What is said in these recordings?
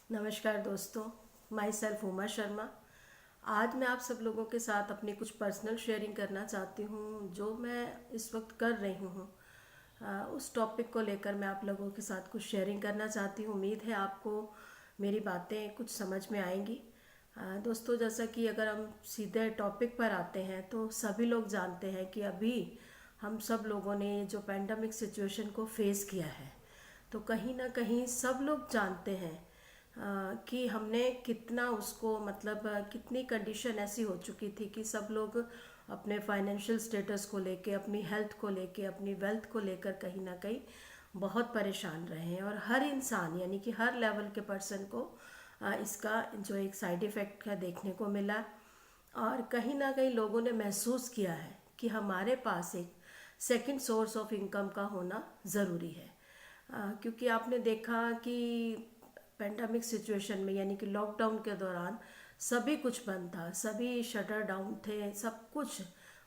नमस्कार दोस्तों, my self Uma Sharma. आज मैं आप सब लोगों के साथ अपनी कुछ पर्सनल शेयरिंग करना चाहती हूँ जो मैं इस वक्त कर रही हूँ। उस टॉपिक को लेकर मैं आप लोगों के साथ कुछ शेयरिंग करना चाहती हूँ। उम्मीद है आपको मेरी बातें कुछ समझ में आएंगी। दोस्तों, जैसा कि अगर हम सीधे टॉपिक पर आते हैं तो सभी लोग जानते हैं कि अभी हम सब लोगों ने जो पैंडमिक सिचुएशन को फेस किया है, तो कहीं ना कहीं सब लोग जानते हैं कि हमने कितना उसको मतलब कितनी कंडीशन ऐसी हो चुकी थी कि सब लोग अपने फाइनेंशियल स्टेटस को लेके, अपनी हेल्थ को लेके, अपनी वेल्थ को लेकर कहीं ना कहीं बहुत परेशान रहे हैं। और हर इंसान यानी कि हर लेवल के पर्सन को इसका जो एक साइड इफ़ेक्ट का देखने को मिला। और कहीं ना कहीं लोगों ने महसूस किया है कि हमारे पास एक सेकंड सोर्स ऑफ इनकम का होना ज़रूरी है। क्योंकि आपने देखा कि पेंडेमिक सिचुएशन में यानी कि लॉकडाउन के दौरान सभी कुछ बंद था, सभी शटर डाउन थे, सब कुछ।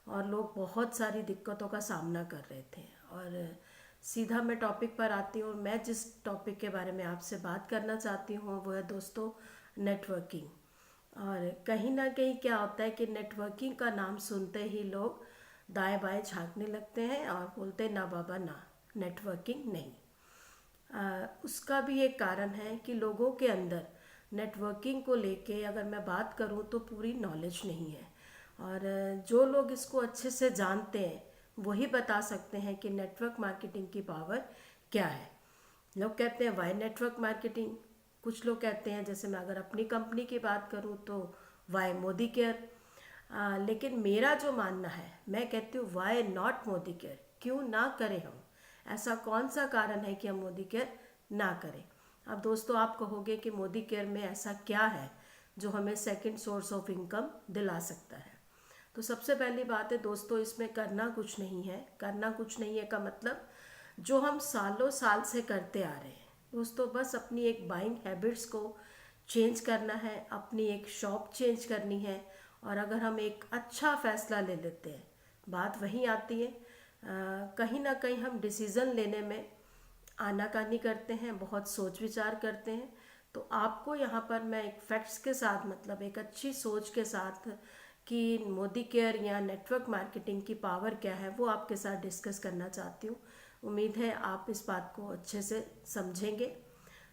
और लोग बहुत सारी दिक्कतों का सामना कर रहे थे। और सीधा मैं टॉपिक पर आती हूँ। मैं जिस टॉपिक के बारे में आपसे बात करना चाहती हूँ वो है दोस्तों, नेटवर्किंग। और कहीं ना कहीं क्या होता है कि नेटवर्किंग का नाम सुनते ही लोग दाएं बाएं झांकने लगते हैं और बोलते हैं ना बाबा ना, नेटवर्किंग नहीं। उसका भी एक कारण है कि लोगों के अंदर नेटवर्किंग को लेके अगर मैं बात करूं तो पूरी नॉलेज नहीं है। और जो लोग इसको अच्छे से जानते हैं वही बता सकते हैं कि नेटवर्क मार्केटिंग की पावर क्या है। लोग कहते हैं वाई नेटवर्क मार्केटिंग, कुछ लोग कहते हैं, जैसे मैं अगर अपनी कंपनी की बात करूं तो वाई मोदी केयर। लेकिन मेरा जो मानना है, मैं कहती हूँ वाई नॉट मोदी केयर, क्यों ना करें हम। ऐसा कौन सा कारण है कि हम मोदी केयर ना करें। अब दोस्तों, आप कहोगे कि मोदी केयर में ऐसा क्या है जो हमें सेकंड सोर्स ऑफ इनकम दिला सकता है। तो सबसे पहली बात है दोस्तों, इसमें करना कुछ नहीं है। करना कुछ नहीं है का मतलब जो हम सालों साल से करते आ रहे हैं दोस्तों, बस अपनी एक बाइंग हैबिट्स को चेंज करना है, अपनी एक शॉप चेंज करनी है। और अगर हम एक अच्छा फैसला ले लेते हैं, बात वहीं आती है, कहीं ना कहीं हम डिसीज़न लेने में आनाकानी करते हैं, बहुत सोच विचार करते हैं। तो आपको यहाँ पर मैं एक फैक्ट्स के साथ, मतलब एक अच्छी सोच के साथ कि मोदी केयर या नेटवर्क मार्केटिंग की पावर क्या है, वो आपके साथ डिस्कस करना चाहती हूँ। उम्मीद है आप इस बात को अच्छे से समझेंगे।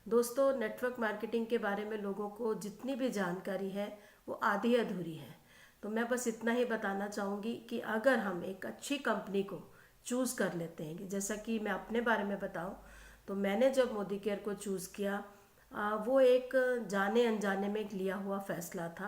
दोस्तों, नेटवर्क मार्केटिंग के बारे में लोगों को जितनी भी जानकारी है वो आधी अधूरी है। तो मैं बस इतना ही बताना चाहूँगी कि अगर हम एक अच्छी कंपनी को चूज़ कर लेते हैं, जैसा कि मैं अपने बारे में बताऊं, तो मैंने जब मोदी केयर को चूज़ किया, वो एक जाने अनजाने में एक लिया हुआ फैसला था।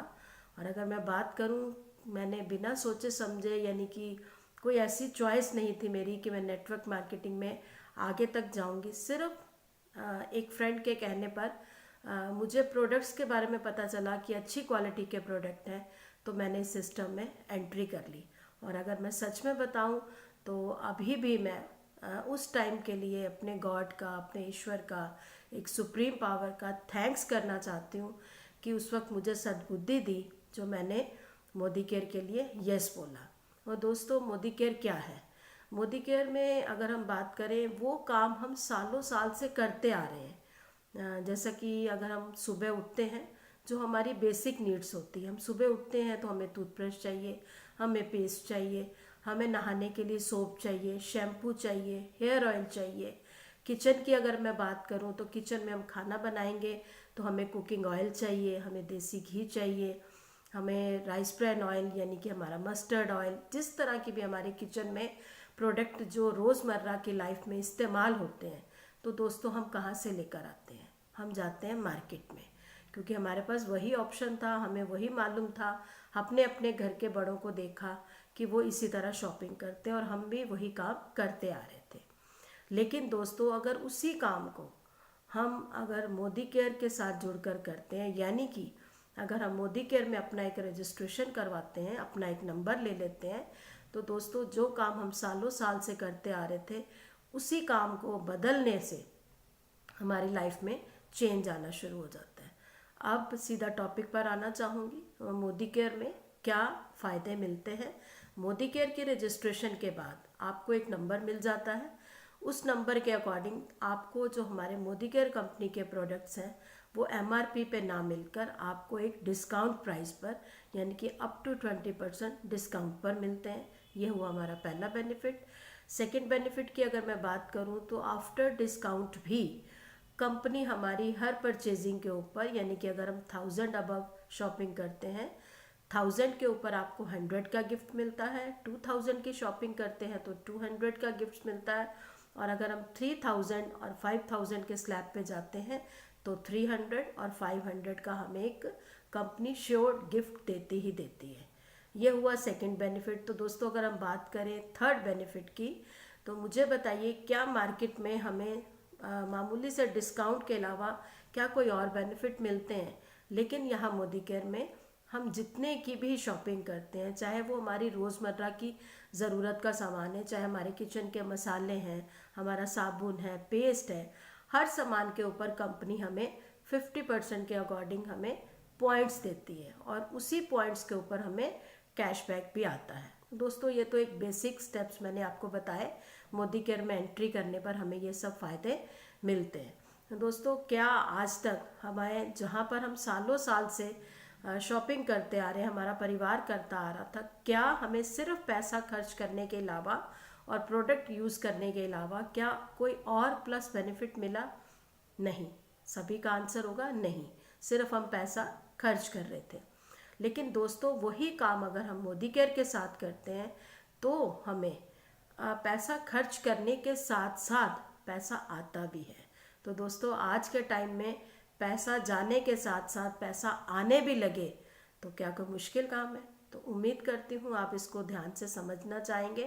और अगर मैं बात करूं, मैंने बिना सोचे समझे, यानी कि कोई ऐसी चॉइस नहीं थी मेरी कि मैं नेटवर्क मार्केटिंग में आगे तक जाऊंगी। सिर्फ एक फ्रेंड के कहने पर मुझे प्रोडक्ट्स के बारे में पता चला कि अच्छी क्वालिटी के प्रोडक्ट हैं, तो मैंने इस सिस्टम में एंट्री कर ली। और अगर मैं सच में बताऊं तो अभी भी मैं उस टाइम के लिए अपने गॉड का, अपने ईश्वर का, एक सुप्रीम पावर का थैंक्स करना चाहती हूँ कि उस वक्त मुझे सद्बुद्धि दी जो मैंने मोदी केयर के लिए यस बोला। और दोस्तों, मोदी केयर क्या है? मोदी केयर में अगर हम बात करें, वो काम हम सालों साल से करते आ रहे हैं। जैसा कि अगर हम सुबह उठते हैं, जो हमारी बेसिक नीड्स होती है, हम सुबह उठते हैं तो हमें टूथब्रश चाहिए, हमें पेस्ट चाहिए, हमें नहाने के लिए सोप चाहिए, शैम्पू चाहिए, हेयर ऑयल चाहिए। किचन की अगर मैं बात करूं तो किचन में हम खाना बनाएंगे तो हमें कुकिंग ऑयल चाहिए, हमें देसी घी चाहिए, हमें राइस ब्रान ऑयल यानी कि हमारा मस्टर्ड ऑयल, जिस तरह की भी हमारे किचन में प्रोडक्ट जो रोज़मर्रा की लाइफ में इस्तेमाल होते हैं, तो दोस्तों हम कहाँ से लेकर आते हैं? हम जाते हैं मार्केट में, क्योंकि हमारे पास वही ऑप्शन था, हमें वही मालूम था। अपने अपने घर के बड़ों को देखा कि वो इसी तरह शॉपिंग करते हैं और हम भी वही काम करते आ रहे थे। लेकिन दोस्तों, अगर उसी काम को हम अगर मोदी केयर के साथ जुड़कर करते हैं, यानी कि अगर हम मोदी केयर में अपना एक रजिस्ट्रेशन करवाते हैं, अपना एक नंबर ले लेते हैं, तो दोस्तों जो काम हम सालों साल से करते आ रहे थे, उसी काम को बदलने से हमारी लाइफ में चेंज आना शुरू हो जाता है। अब सीधा टॉपिक पर आना चाहूँगी, मोदी केयर में क्या फ़ायदे मिलते हैं। मोदी केयर के रजिस्ट्रेशन के बाद आपको एक नंबर मिल जाता है। उस नंबर के अकॉर्डिंग आपको जो हमारे मोदी केयर कंपनी के प्रोडक्ट्स हैं वो MRP पे ना मिलकर आपको एक डिस्काउंट प्राइस पर यानी कि अप टू 20% डिस्काउंट पर मिलते हैं। ये हुआ हमारा पहला बेनिफिट। सेकंड बेनिफिट की अगर मैं बात करूँ तो आफ्टर डिस्काउंट भी कंपनी हमारी हर परचेजिंग के ऊपर यानी कि अगर हम 1000 अबव शॉपिंग करते हैं 1000 के ऊपर आपको 100 का गिफ्ट मिलता है, 2000 की शॉपिंग करते हैं तो 200 का गिफ्ट मिलता है, और अगर हम 3000 और 5000 के स्लैब पे जाते हैं तो 300 और 500 का हमें एक कंपनी श्योर गिफ्ट देती ही देती है। ये हुआ सेकंड बेनिफिट। तो दोस्तों अगर हम बात करें थर्ड बेनिफिट की तो मुझे बताइए क्या मार्केट में हमें मामूली से डिस्काउंट के अलावा क्या कोई और बेनिफिट मिलते हैं। लेकिन यहाँ मोदी केयर में हम जितने की भी शॉपिंग करते हैं, चाहे वो हमारी रोज़मर्रा की ज़रूरत का सामान है, चाहे हमारे किचन के मसाले हैं, हमारा साबुन है, पेस्ट है, हर सामान के ऊपर कंपनी हमें 50% के अकॉर्डिंग हमें पॉइंट्स देती है और उसी पॉइंट्स के ऊपर हमें कैशबैक भी आता है। दोस्तों ये तो एक बेसिक स्टेप्स मैंने आपको बताए, मोदी केयर में एंट्री करने पर हमें ये सब फ़ायदे मिलते हैं। दोस्तों क्या आज तक हमारे जहाँ पर हम सालों साल से शॉपिंग करते आ रहे हैं, हमारा परिवार करता आ रहा था, क्या हमें सिर्फ पैसा खर्च करने के अलावा और प्रोडक्ट यूज़ करने के अलावा क्या कोई और प्लस बेनिफिट मिला? नहीं। सभी का आंसर होगा नहीं, सिर्फ हम पैसा खर्च कर रहे थे। लेकिन दोस्तों वही काम अगर हम मोदी केयर के साथ करते हैं तो हमें पैसा खर्च करने के साथ साथ पैसा आता भी है। तो दोस्तों आज के टाइम में पैसा जाने के साथ साथ पैसा आने भी लगे तो क्या कोई मुश्किल काम है? तो उम्मीद करती हूँ आप इसको ध्यान से समझना चाहेंगे।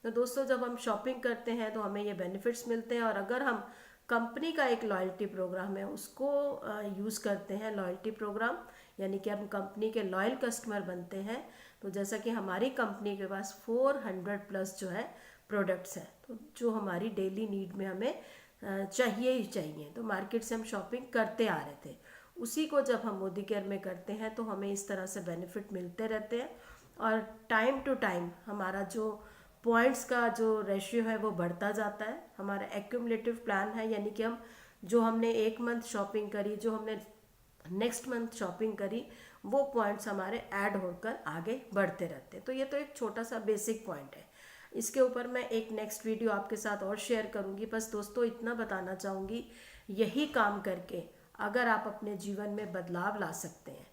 तो दोस्तों जब हम शॉपिंग करते हैं तो हमें ये बेनिफिट्स मिलते हैं, और अगर हम कंपनी का एक लॉयल्टी प्रोग्राम है उसको यूज़ करते हैं, लॉयल्टी प्रोग्राम यानी कि हम कंपनी के लॉयल कस्टमर बनते हैं, तो जैसा कि हमारी कंपनी के पास 400 प्लस जो है प्रोडक्ट्स हैं तो जो हमारी डेली नीड में हमें चाहिए ही चाहिए, तो मार्केट से हम शॉपिंग करते आ रहे थे, उसी को जब हम मोदी केयर में करते हैं तो हमें इस तरह से बेनिफिट मिलते रहते हैं। और टाइम टू टाइम हमारा जो पॉइंट्स का जो रेशियो है वो बढ़ता जाता है। हमारा एक्यूमुलेटिव प्लान है यानी कि हम जो हमने एक मंथ शॉपिंग करी, जो हमने नेक्स्ट मंथ शॉपिंग करी, वो पॉइंट्स हमारे ऐड होकर आगे बढ़ते रहते हैं। तो ये तो एक छोटा सा बेसिक पॉइंट है, इसके ऊपर मैं एक नेक्स्ट वीडियो आपके साथ और शेयर करूंगी। बस दोस्तों इतना बताना चाहूँगी, यही काम करके अगर आप अपने जीवन में बदलाव ला सकते हैं,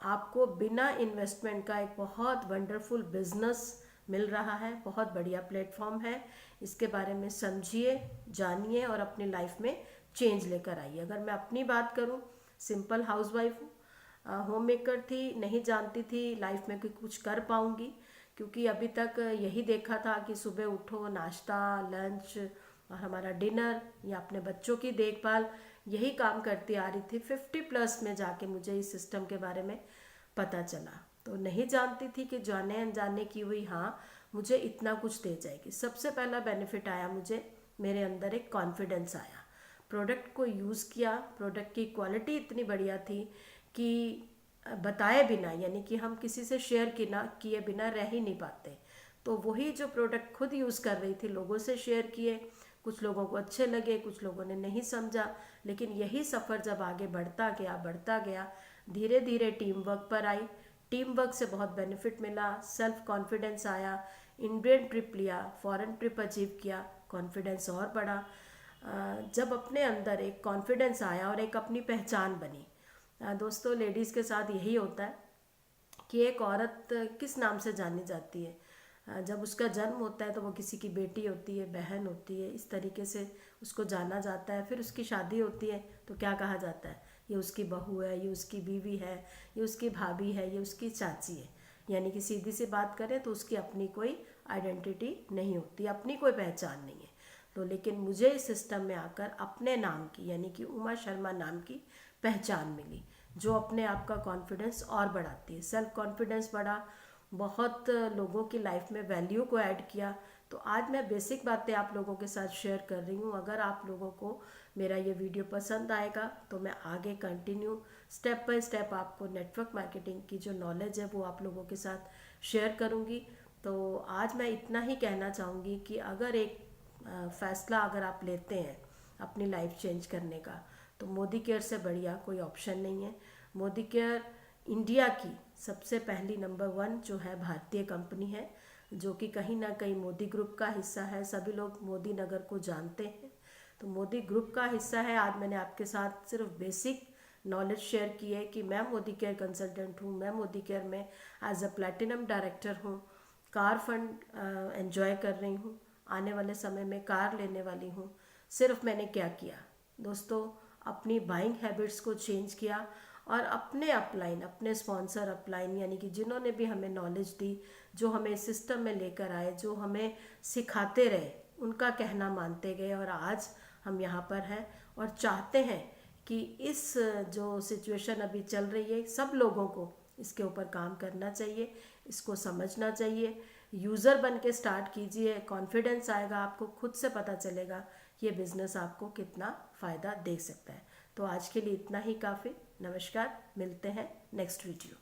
आपको बिना इन्वेस्टमेंट का एक बहुत वंडरफुल बिजनेस मिल रहा है, बहुत बढ़िया प्लेटफॉर्म है। इसके बारे में समझिए, जानिए और अपनी लाइफ में चेंज लेकर आइए। अगर मैं अपनी बात करूं, सिंपल हाउसवाइफ हूँ, होम मेकर थी, नहीं जानती थी लाइफ में कि कुछ कर पाऊंगी, क्योंकि अभी तक यही देखा था कि सुबह उठो, नाश्ता, लंच और हमारा डिनर या अपने बच्चों की देखभाल, यही काम करती आ रही थी। 50 प्लस में जाके मुझे इस सिस्टम के बारे में पता चला, तो नहीं जानती थी कि जाने अनजाने की हुई हाँ मुझे इतना कुछ दे जाएगी। सबसे पहला बेनिफिट आया मुझे, मेरे अंदर एक कॉन्फिडेंस आया। प्रोडक्ट को यूज़ किया, प्रोडक्ट की क्वालिटी इतनी बढ़िया थी कि बताए बिना यानी कि हम किसी से शेयर किए बिना रह ही नहीं पाते। तो वही जो प्रोडक्ट खुद यूज़ कर रही थी, लोगों से शेयर किए, कुछ लोगों को अच्छे लगे, कुछ लोगों ने नहीं समझा, लेकिन यही सफ़र जब आगे बढ़ता गया, धीरे धीरे टीम वर्क पर आई। टीम वर्क से बहुत बेनिफिट मिला, सेल्फ कॉन्फिडेंस आया, इंडियन ट्रिप लिया, फॉरेन ट्रिप अचीव किया, कॉन्फिडेंस और बढ़ा। जब अपने अंदर एक कॉन्फिडेंस आया और एक अपनी पहचान बनी। दोस्तों लेडीज़ के साथ यही होता है कि एक औरत किस नाम से जानी जाती है। जब उसका जन्म होता है तो वो किसी की बेटी होती है, बहन होती है, इस तरीके से उसको जाना जाता है। फिर उसकी शादी होती है तो क्या कहा जाता है, ये उसकी बहू है, ये उसकी बीवी है, ये उसकी भाभी है, ये उसकी चाची है। यानी कि सीधी सी बात करें तो उसकी अपनी कोई आइडेंटिटी नहीं होती, अपनी कोई पहचान नहीं है। तो लेकिन मुझे इस सिस्टम में आकर अपने नाम की यानी कि उमा शर्मा नाम की पहचान मिली, जो अपने आप का कॉन्फिडेंस और बढ़ाती है। सेल्फ कॉन्फिडेंस बढ़ा, बहुत लोगों की लाइफ में वैल्यू को ऐड किया। तो आज मैं बेसिक बातें आप लोगों के साथ शेयर कर रही हूँ। अगर आप लोगों को मेरा ये वीडियो पसंद आएगा तो मैं आगे कंटिन्यू स्टेप बाय स्टेप आपको नेटवर्क मार्केटिंग की जो नॉलेज है वो आप लोगों के साथ शेयर करूँगी। तो आज मैं इतना ही कहना चाहूँगी कि अगर एक फैसला अगर आप लेते हैं अपनी लाइफ चेंज करने का, तो मोदी केयर से बढ़िया कोई ऑप्शन नहीं है। मोदी केयर इंडिया की सबसे पहली नंबर 1 जो है भारतीय कंपनी है, जो कि कहीं ना कहीं मोदी ग्रुप का हिस्सा है। सभी लोग मोदी नगर को जानते हैं, तो मोदी ग्रुप का हिस्सा है। आज मैंने आपके साथ सिर्फ बेसिक नॉलेज शेयर की है कि मैं मोदी केयर कंसल्टेंट हूँ, मैं मोदी केयर में एज अ प्लैटिनम डायरेक्टर हूँ, कार फंड एंजॉय कर रही हूँ, आने वाले समय में कार लेने वाली हूँ। सिर्फ मैंने क्या किया दोस्तों, अपनी बाइंग हैबिट्स को चेंज किया और अपने अपलाइन, अपने स्पॉन्सर अपलाइन, यानी कि जिन्होंने भी हमें नॉलेज दी, जो हमें सिस्टम में लेकर आए, जो हमें सिखाते रहे, उनका कहना मानते गए और आज हम यहाँ पर हैं और चाहते हैं कि इस जो सिचुएशन अभी चल रही है, सब लोगों को इसके ऊपर काम करना चाहिए, इसको समझना चाहिए। यूज़र बन के स्टार्ट कीजिए, कॉन्फिडेंस आएगा, आपको खुद से पता चलेगा ये बिज़नेस आपको कितना फ़ायदा दे सकता है। तो आज के लिए इतना ही काफ़ी। नमस्कार, मिलते हैं नेक्स्ट वीडियो।